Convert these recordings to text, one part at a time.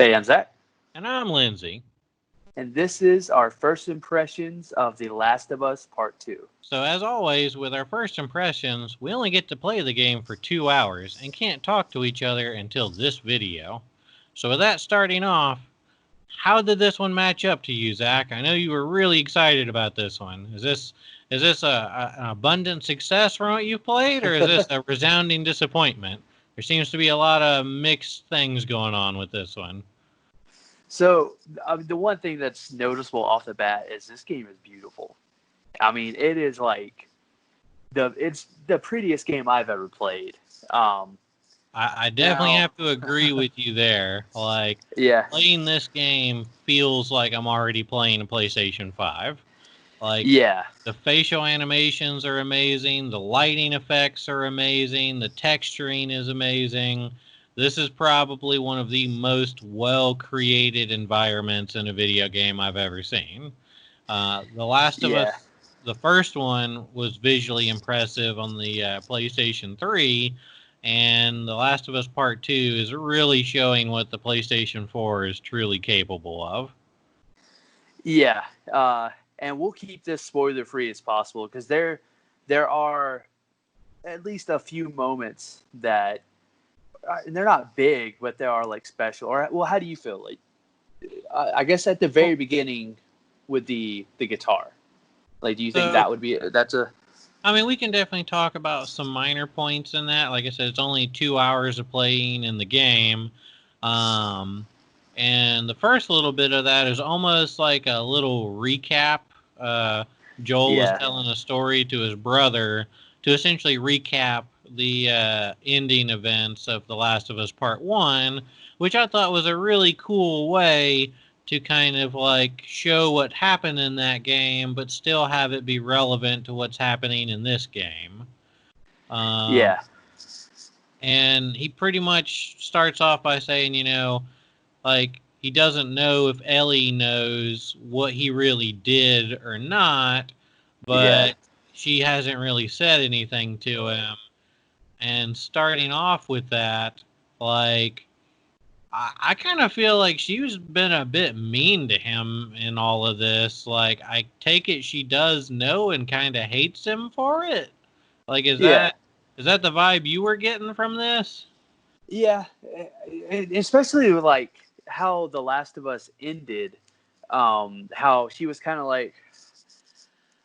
Hey, I'm Zach, And I'm Lindsay. and this is our first impressions of The Last of Us Part 2. So, as always, with our first impressions, we only get to play the game for 2 hours and can't talk to each other until this video. So, with that starting off, how did this one match up to you, Zach? I know you were really excited about this one. Is this an abundant success from what you've played, or is this a resounding disappointment? There seems to be a lot of mixed things going on with this one. So, the one thing that's noticeable off the bat is this game is beautiful. I mean, it is like it's the prettiest game I've ever played. Um, I definitely now, have to agree with you there. Like, yeah, playing this game feels like I'm already playing a PlayStation 5. Like, yeah, the facial animations are amazing, the lighting effects are amazing, the texturing is amazing. This is probably one of the most well-created environments in a video game I've ever seen. The Last of Us, yeah, the first one, was visually impressive on the PlayStation 3, and The Last of Us Part 2 is really showing what the PlayStation 4 is truly capable of. yeah. And we'll keep this spoiler free as possible because there are at least a few moments that they're not big, but they are like special. Or well, how do you feel? Like, I guess at the very beginning with the guitar. Like, do you think So, that would be that's a I mean, we can definitely talk about some minor points in that. Like I said, it's only 2 hours of playing in the game. Um, and the first little bit of that is almost like a little recap. Uh, Joel is yeah, telling a story to his brother to essentially recap the ending events of The Last of Us Part 1, which I thought was a really cool way to kind of like show what happened in that game, but still have it be relevant to what's happening in this game. Um, yeah, and he pretty much starts off by saying, like he doesn't know if Ellie knows what he really did or not, yeah, but she hasn't really said anything to him. And starting off with that, like I kind of feel like she's been a bit mean to him in all of this. Like, I take it she does know and kind of hates him for it. Like, is yeah, that the vibe you were getting from this? yeah. Especially with, like, how The Last of Us ended. How she was kind of like,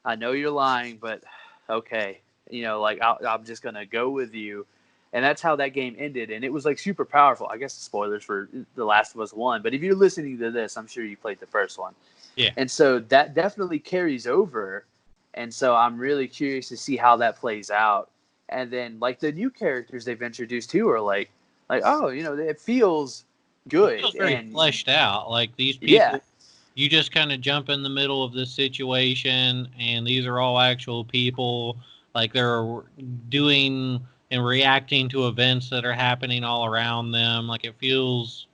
I know you're lying, but okay, like I'm just gonna go with you, and that's how that game ended, and it was like super powerful. I guess the spoilers for The Last of Us 1, but if you're listening to this, I'm sure you played the first one. Yeah. And so that definitely carries over. And so I'm really curious to see how that plays out. And then, like, the new characters they've introduced too are like, oh, it feels It feels good. very And fleshed out. Like, these yeah, people, you just kind of jump in the middle of this situation, and these are all actual people. Like, they're doing and reacting to events that are happening all around them. Like, it feels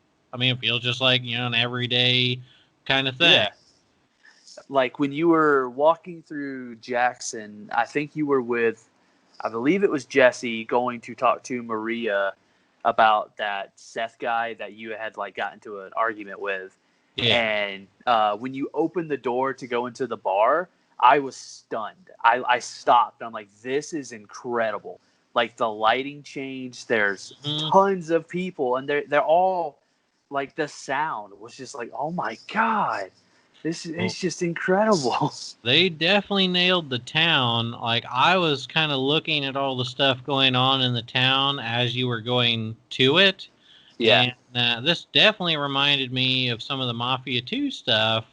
just like, an everyday kind of thing. yeah. Like when you were walking through Jackson, I think you were with, I believe it was Jesse going to talk to Maria about that Seth guy that you had like got into an argument with. Yeah. And when you opened the door to go into the bar, I was stunned. I stopped. I'm like, this is incredible. Like the lighting change. There's Mhm. tons of people, and they're all like the sound was just like, oh my god, this is Well, it's just incredible. they definitely nailed the town. Like, I was kind of looking at all the stuff going on in the town as you were going to it. Yeah, And this definitely reminded me of some of the Mafia 2 stuff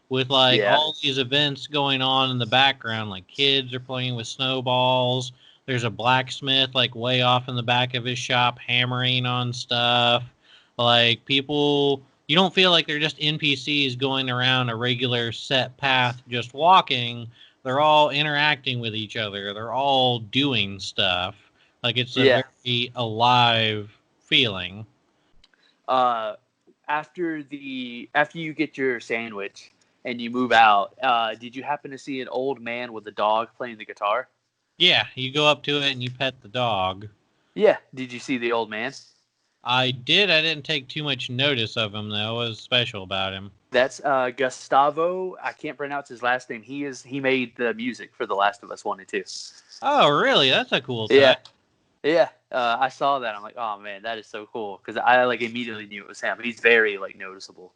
with like yeah, all these events going on in the background. Like, kids are playing with snowballs. There's a blacksmith like way off in the back of his shop hammering on stuff. Like, people, you don't feel like they're just NPCs going around a regular set path just walking. They're all interacting with each other. They're all doing stuff. Like, it's a yeah. very alive feeling. uh, after you get your sandwich and you move out, did you happen to see an old man with a dog playing the guitar? Yeah, you go up to it and you pet the dog. Yeah. Did you see the old man? I did. I didn't take too much notice of him, though. What was special about him? That's Gustavo. I can't pronounce his last name. He made the music for The Last of Us 1 and 2. Oh, really? That's a cool Yeah, touch. yeah. I saw that. I'm like, oh man, that is so cool because I like immediately knew it was him. He's very like noticeable.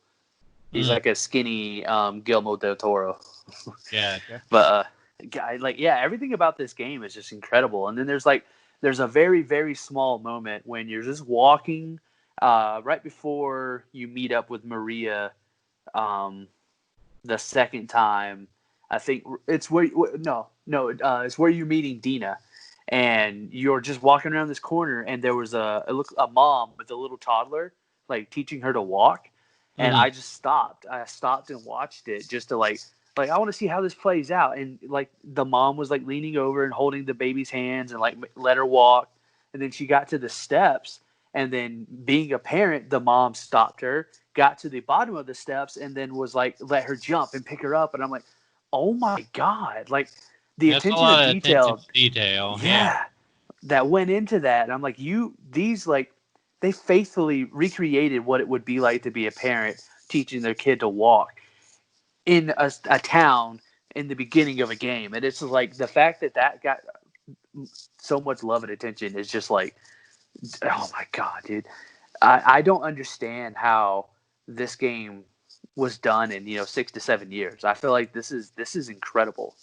He's like a skinny Guillermo del Toro. Yeah. But everything about this game is just incredible. And then there's a very, very small moment when you're just walking right before you meet up with Maria the second time. I think it's it's where you're meeting Dina, and you're just walking around this corner, and there was a mom with a little toddler, like teaching her to walk, and I just stopped. I stopped and watched it just to like I want to see how this plays out, and like the mom was like leaning over and holding the baby's hands and like let her walk, and then she got to the steps, and then being a parent, the mom stopped her, got to the bottom of the steps, and then was like let her jump and pick her up, and I'm like, oh my god, like the That's a attention lot to of attention detail, to detail. yeah, that went into that, and I'm like, they faithfully recreated what it would be like to be a parent teaching their kid to walk in a town in the beginning of a game, and it's like the fact that got so much love and attention is just like, oh my god, dude. I don't understand how this game was done in 6 to 7 years. I feel like this is incredible.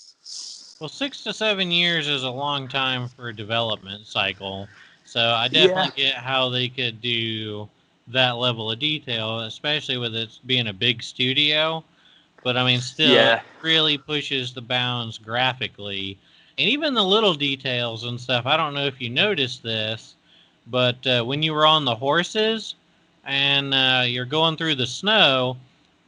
Well, 6 to 7 years is a long time for a development cycle. So I Yeah, definitely get how they could do that level of detail, especially with it being a big studio. But I mean, still, it yeah, really pushes the bounds graphically. And even the little details and stuff. I don't know if you noticed this, but when you were on the horses and you're going through the snow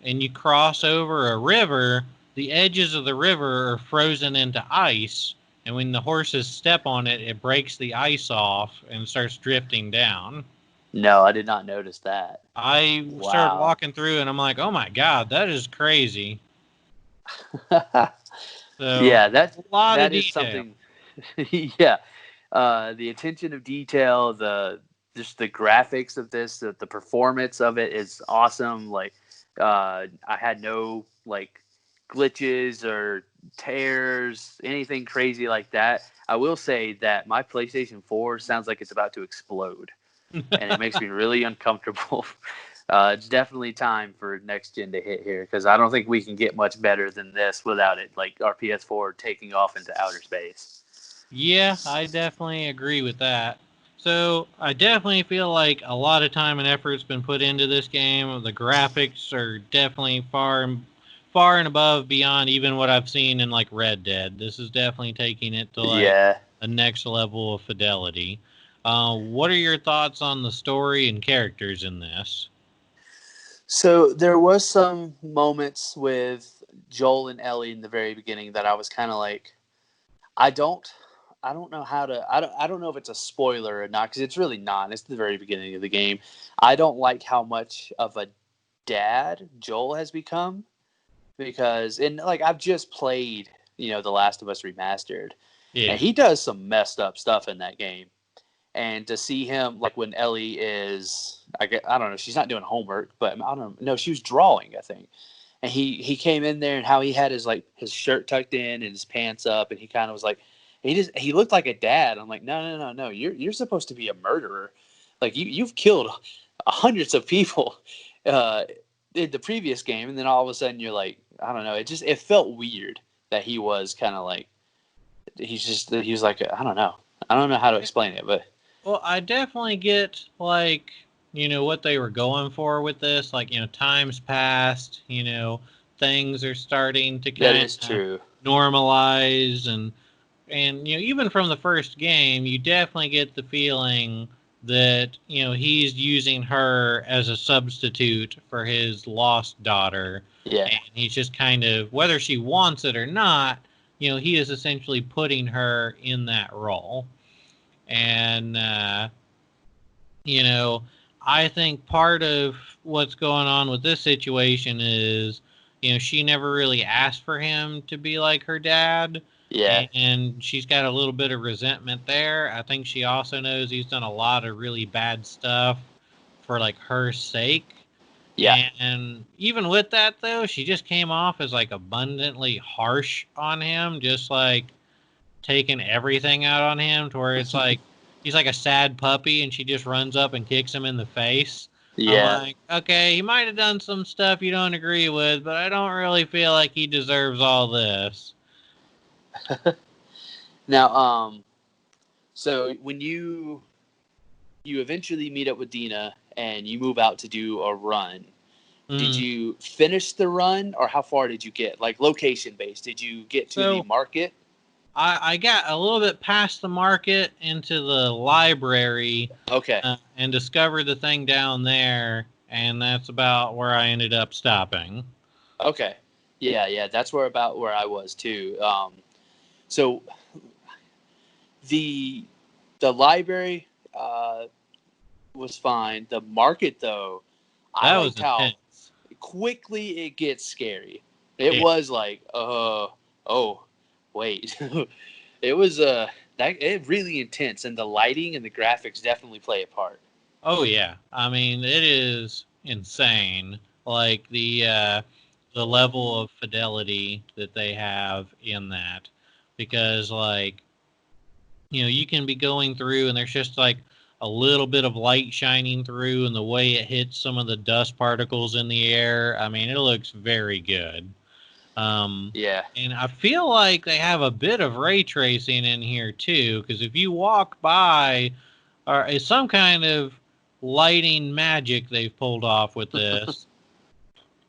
and you cross over a river, the edges of the river are frozen into ice. And when the horses step on it, it breaks the ice off and starts drifting down. no, I did not notice that. I started Wow. walking through and I'm like, oh my God, that is crazy. So, Yeah, a lot of that is detail. something. Yeah, the attention of detail, the just the graphics of this, the performance of it is awesome. Like, I had no like glitches or tears, anything crazy like that. I will say that my PlayStation 4 sounds like it's about to explode, and it makes me really uncomfortable. It's definitely time for next gen to hit here because I don't think we can get much better than this without it, like our PS4 taking off into outer space. Yeah, I definitely agree with that. So, I definitely feel like a lot of time and effort's been put into this game. The graphics are definitely far and above beyond even what I've seen in like Red Dead. This is definitely taking it to like Yeah. a next level of fidelity. What are your thoughts on the story and characters in this? So there was some moments with Joel and Ellie in the very beginning that I was kind of like, I don't, I don't know how to, I don't know if it's a spoiler or not because it's really not. It's the very beginning of the game. I don't like how much of a dad Joel has become because, and like I've just played, The Last of Us Remastered, and Yeah. he does some messed up stuff in that game. And to see him like when Ellie is, I don't know, she's not doing homework, but I don't know, she was drawing, I think. And he came in there and how he had his shirt tucked in and his pants up, and he kind of was like, he looked like a dad. I'm like, no, you're supposed to be a murderer, like you've killed hundreds of people in the previous game, and then all of a sudden you're like, I don't know, it felt weird that he was kind of like he was like, I don't know how to explain it, but. Well, I definitely get like, what they were going for with this. Like, times past, things are starting to That kind is of true. normalize and even from the first game, you definitely get the feeling that, he's using her as a substitute for his lost daughter. Yeah. And he's just kind of, whether she wants it or not, he is essentially putting her in that role. And, you know, I think part of what's going on with this situation is, she never really asked for him to be like her dad. Yeah. And she's got a little bit of resentment there. I think she also knows he's done a lot of really bad stuff. for like her sake. Yeah. And even with that though, she just came off as like abundantly harsh on him, just like taking everything out on him to where it's like he's like a sad puppy and she just runs up and kicks him in the face. I'm Yeah. like, okay, he might have done some stuff you don't agree with, but I don't really feel like he deserves all this. Now, so when you eventually meet up with Dina and you move out to do a run, did Mm. you finish the run, or how far did you get? Like location based, did you get to the So market? I got a little bit past the market into the library Okay. and discovered the thing down there, and that's about where I ended up stopping. Okay. Yeah, that's about where I was too. So the library was fine. The market though, I That was liked how intense. quickly it gets scary. It Yeah. was like, oh, wait. It was that it really intense, and the lighting and the graphics definitely play a part. Oh yeah. I mean, it is insane. Like the level of fidelity that they have in that, because like you can be going through and there's just like a little bit of light shining through, and the way it hits some of the dust particles in the air. I mean, it looks very good. Um, Yeah. and I feel like they have a bit of ray tracing in here too, because if you walk by, or is some kind of lighting magic they've pulled off with this.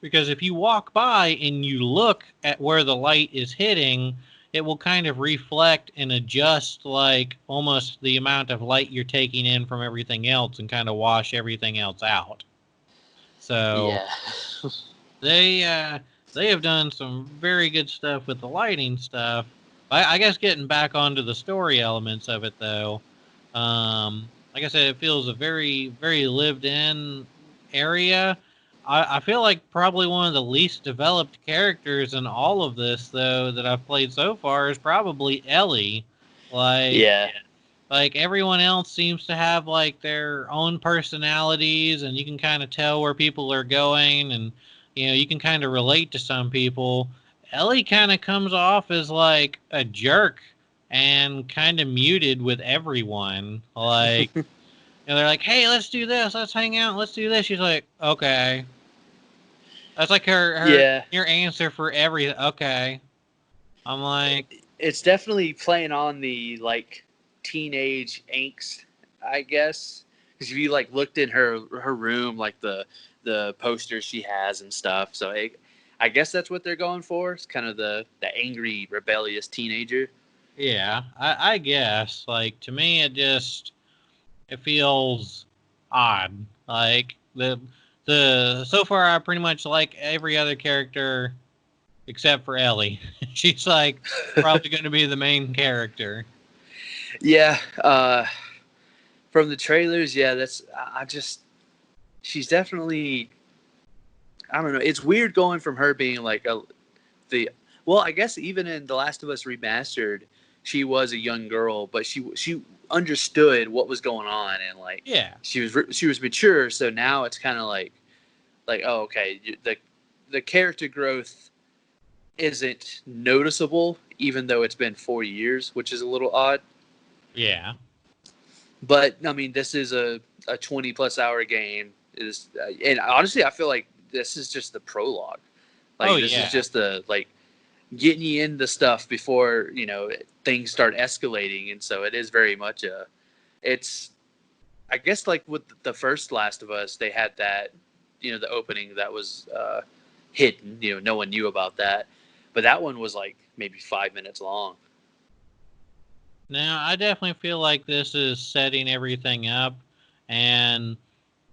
Because if you walk by and you look at where the light is hitting, it will kind of reflect and adjust like almost the amount of light you're taking in from everything else and kind of wash everything else out. So Yeah. they uh, they have done some very good stuff with the lighting stuff. I guess getting back onto the story elements of it though, like I said, it feels a very very lived in area. I feel like probably one of the least developed characters in all of this though that I've played so far is probably Ellie. Like Yeah. like everyone else seems to have like their own personalities, and you can kind of tell where people are going, and you can kind of relate to some people. Ellie kind of comes off as like a jerk and kind of muted with everyone. Like they're like, "Hey, let's do this. Let's hang out. Let's do this." She's like, "Okay." That's like her Yeah. your answer for everything. Okay. I'm like, It's definitely playing on the like teenage angst, I guess. Because if you like looked in her room, like the posters she has and stuff, so I guess that's what they're going for. It's kind of the angry, rebellious teenager. yeah, I guess. Like to me, it feels odd. Like the so far I pretty much like every other character except for Ellie. She's like probably going to be the main character. Yeah. From the trailers, yeah, that's I just she's definitely I don't know. It's weird going from her being like the well, I guess even in The Last of Us Remastered, she was a young girl, but she understood what was going on, and like Yeah. she was mature. So now it's kind of like oh okay, the character growth isn't noticeable, even though it's been 4 years, which is a little odd. Yeah. But I mean, this is a 20+ hour game. Is and honestly, I feel like this is just the prologue. Oh Like this is yeah. just the like getting you into stuff before things start escalating, and so it is very much it's I guess like with the first Last of Us, they had that the opening that was hidden. No one knew about that, but that one was like maybe 5 minutes long. Now I definitely feel like this is setting everything up, and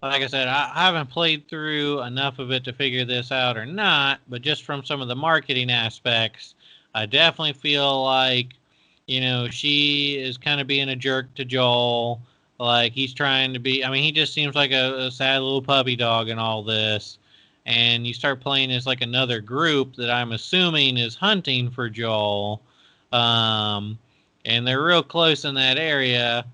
like I said, I haven't played through enough of it to figure this out or not, but just from some of the marketing aspects, I definitely feel like, she is kind of being a jerk to Joel. Like he's trying to be, I mean, he just seems like a sad little puppy dog in all this. And you start playing as like another group that I'm assuming is hunting for Joel. Um, and they're real close in that area.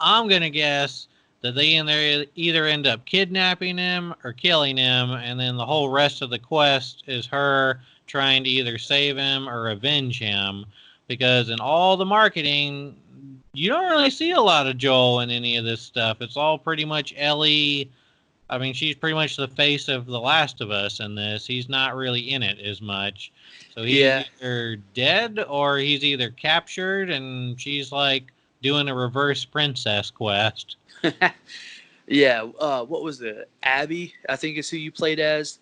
I'm going to guess that they either end up kidnapping him or killing him, and then the whole rest of the quest is her trying to either save him or avenge him. Because in all the marketing, you don't really see a lot of Joel in any of this stuff. It's all pretty much Ellie. I mean, she's pretty much the face of The Last of Us in this. He's not really in it as much. So he's Yeah. either dead or he's either captured, and she's like doing a reverse princess quest. Yeah. What was the Abby? I think is who you played as.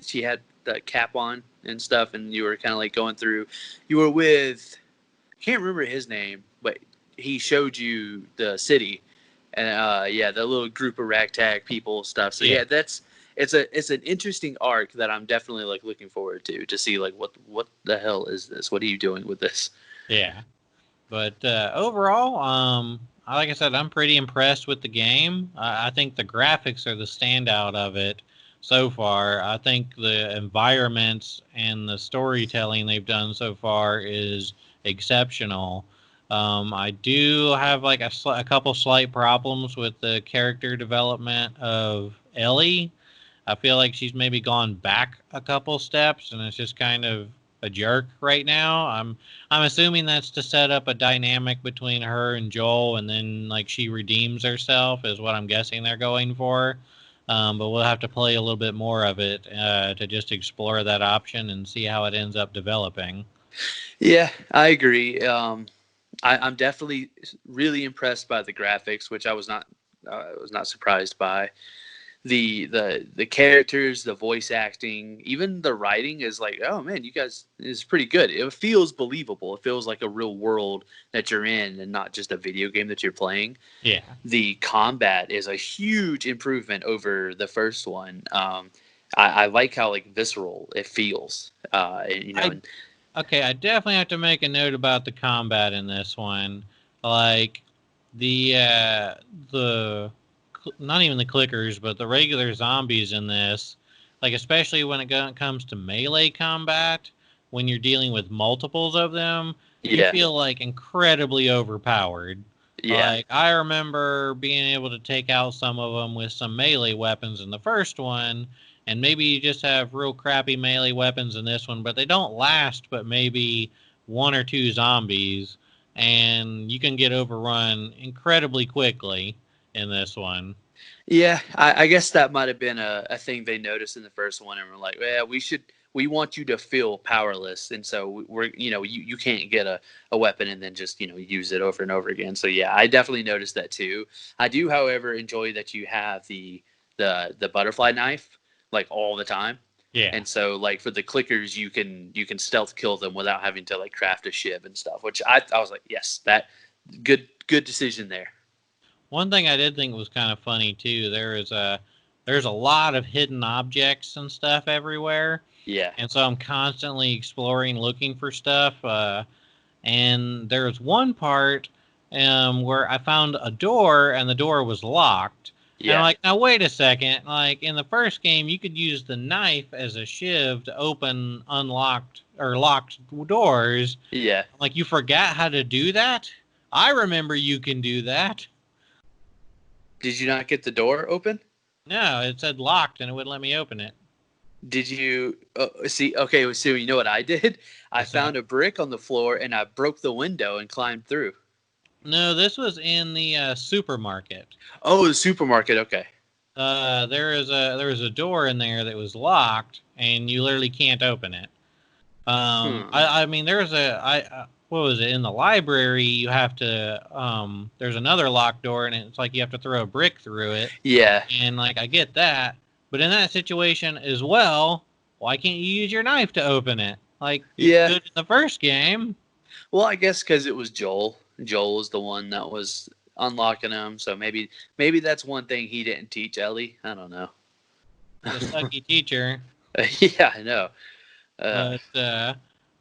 She had the cap on and stuff, and you were kind of like going through. You were with, can't remember his name, but he showed you the city, and yeah, the little group of ragtag people stuff. So yeah, it's an interesting arc that I'm definitely like looking forward to see like what the hell is this? What are you doing with this? Yeah. But overall, like I said, I'm pretty impressed with the game. I think the graphics are the standout of it so far. I think the environments and the storytelling they've done so far is exceptional. I do have like a couple slight problems with the character development of Ellie. I feel like she's maybe gone back a couple steps, and it's just kind of a jerk right now. I'm assuming that's to set up a dynamic between her and Joel, and then like she redeems herself is what I'm guessing they're going for. But we'll have to play a little bit more of it to just explore that option and see how it ends up developing. Yeah, I agree. I'm definitely really impressed by the graphics, which I was not surprised by. The characters, the voice acting, even the writing is like, oh man, you guys is pretty good. It feels believable. It feels like a real world that you're in and not just a video game that you're playing. Yeah. The combat is a huge improvement over the first one. I like how like visceral it feels. Okay, I definitely have to make a note about the combat in this one. Like the not even the clickers, but the regular zombies in this, like especially when it comes to melee combat, when you're dealing with multiples of them, you Yeah. feel like incredibly overpowered. Yeah. Like I remember being able to take out some of them with some melee weapons in the first one, and maybe you just have real crappy melee weapons in this one, but they don't last but maybe one or two zombies, and you can get overrun incredibly quickly in this one. Yeah, I guess that might have been a thing they noticed in the first one, and we're like, yeah, we want you to feel powerless, and so we're you can't get a weapon and then just use it over and over again. So yeah, I definitely noticed that too. I do, however, enjoy that you have the butterfly knife like all the time. Yeah. And so like for the clickers, you can stealth kill them without having to like craft a shiv and stuff, which I was like, yes, that good decision there. One thing I did think was kind of funny too. There's a lot of hidden objects and stuff everywhere, Yeah. and so I'm constantly exploring, looking for stuff. And there's one part where I found a door, and the door was locked. And I'm Yeah. like, now wait a second. Like in the first game, you could use the knife as a shiv to open unlocked or locked doors. Yeah. Like you forgot how to do that? I remember you can do that. Did you not get the door open? No, it said locked and it wouldn't let me open it. Did you see? Okay, so you know what I did? I What's found that? a brick on the floor and I broke the window and climbed through. No, this was in the supermarket. Oh, the supermarket. Okay. There was a door in there that was locked, and you literally can't open it. I mean, there's what was it in the library? You have to there's another locked door, and it's like you have to throw a brick through it. Yeah. And like I get that, but in that situation as well, why can't you use your knife to open it? Like you Yeah. could in the first game. Well, I guess because it was Joel. Joel was the one that was unlocking them, so maybe that's one thing he didn't teach Ellie. I don't know. The sucky teacher. Yeah, I know.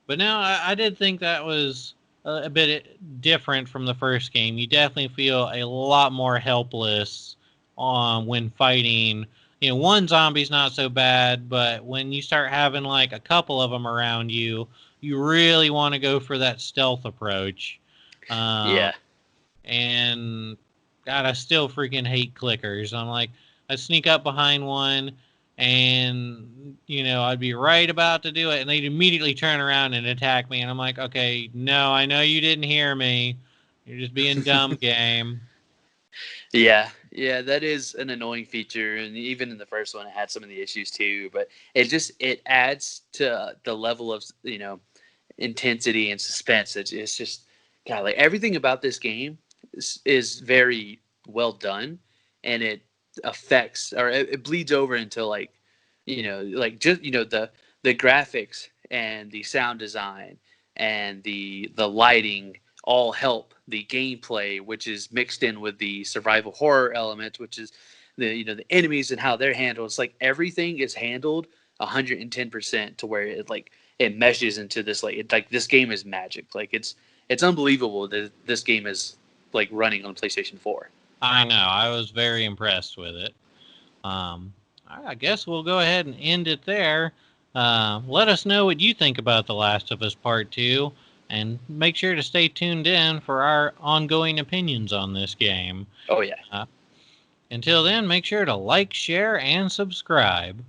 But no, I did think that was a bit different from the first game. You definitely feel a lot more helpless when fighting. You know, one zombie's not so bad, but when you start having like a couple of them around you, you really want to go for that stealth approach. Yeah. And God, I still freaking hate clickers. I'm like, I sneak up behind one, and I'd be right about to do it, and they'd immediately turn around and attack me, and I'm like, okay, no, I know you didn't hear me. You're just being dumb, game. Yeah, that is an annoying feature, and even in the first one, it had some of the issues too. But it adds to the level of intensity and suspense. It's just God, like everything about this game is very well done, and it affects or it bleeds over into like like just the graphics and the sound design and the lighting all help the gameplay, which is mixed in with the survival horror element, which is the enemies and how they're handled. It's like everything is handled 110% to where it meshes into this like this game is magic. Like it's unbelievable that this game is like running on PlayStation 4. I know. I was very impressed with it. I guess we'll go ahead and end it there. Let us know what you think about The Last of Us Part 2, and make sure to stay tuned in for our ongoing opinions on this game. Oh yeah. Until then, make sure to like, share, and subscribe.